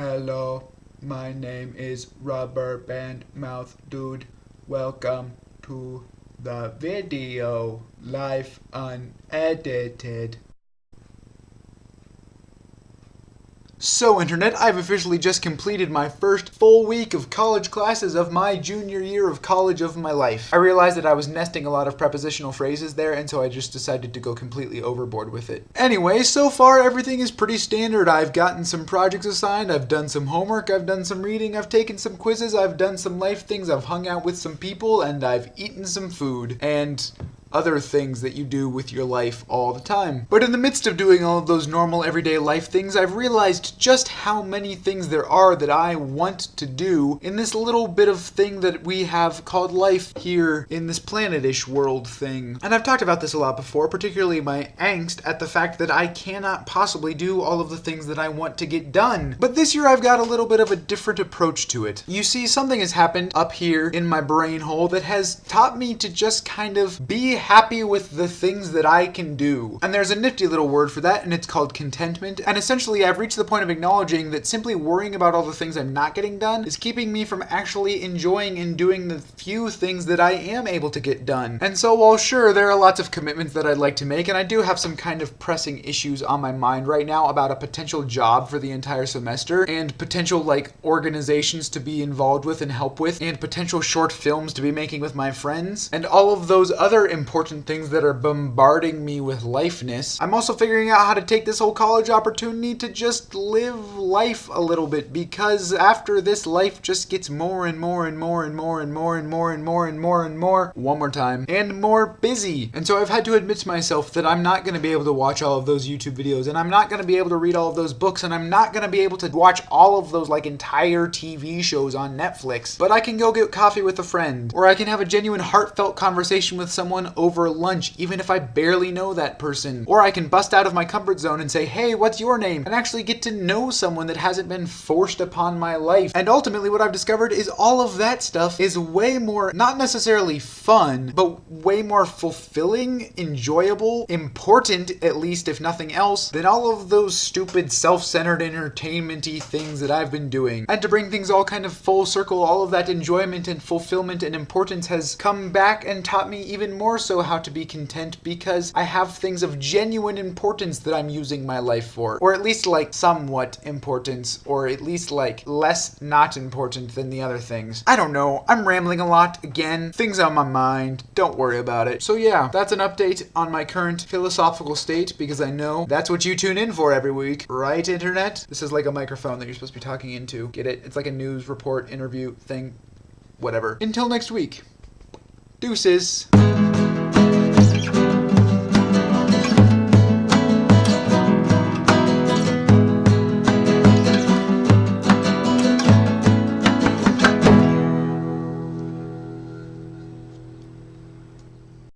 Hello, my name is Rubber Band Mouth Dude. Welcome to the video, live unedited. So Internet, I've officially just completed my first full week of college classes of my junior year of college of my life. I realized that I was nesting a lot of prepositional phrases there, and so I just decided to go completely overboard with it. Anyway, so far everything is pretty standard. I've gotten some projects assigned, I've done some homework, I've done some reading, I've taken some quizzes, I've done some life things, I've hung out with some people, and I've eaten some food. And other things that you do with your life all the time. But in the midst of doing all of those normal everyday life things, I've realized just how many things there are that I want to do in this little bit of thing that we have called life here in this planetish world thing. And I've talked about this a lot before, particularly my angst at the fact that I cannot possibly do all of the things that I want to get done. But this year I've got a little bit of a different approach to it. You see, something has happened up here in my brain hole that has taught me to just kind of be happy with the things that I can do. And there's a nifty little word for that, and it's called contentment. And essentially I've reached the point of acknowledging that simply worrying about all the things I'm not getting done is keeping me from actually enjoying and doing the few things that I am able to get done. And so while sure, there are lots of commitments that I'd like to make, and I do have some kind of pressing issues on my mind right now about a potential job for the entire semester, and potential organizations to be involved with and help with, and potential short films to be making with my friends, and all of those other important things that are bombarding me with lifeness. I'm also figuring out how to take this whole college opportunity to just live life a little bit, because after this, life just gets more and more and more and more and more and more and more and more and more, one more time, and more busy. And so I've had to admit to myself that I'm not going to be able to watch all of those YouTube videos, and I'm not going to be able to read all of those books, and I'm not going to be able to watch all of those entire TV shows on Netflix. But I can go get coffee with a friend, or I can have a genuine heartfelt conversation with someone over lunch, even if I barely know that person. Or I can bust out of my comfort zone and say, hey, what's your name? And actually get to know someone that hasn't been forced upon my life. And ultimately what I've discovered is all of that stuff is way more, not necessarily fun, but way more fulfilling, enjoyable, important, at least if nothing else, than all of those stupid self-centered entertainment-y things that I've been doing. And to bring things all kind of full circle, all of that enjoyment and fulfillment and importance has come back and taught me even more so how to be content, because I have things of genuine importance that I'm using my life for. Or at least somewhat importance, or at least less not important than the other things. I don't know, I'm rambling a lot again, things on my mind, don't worry about it. So yeah, that's an update on my current philosophical state, because I know that's what you tune in for every week, right, Internet? This is like a microphone that you're supposed to be talking into. Get it? It's like a news report interview thing, whatever. Until next week. Deuces.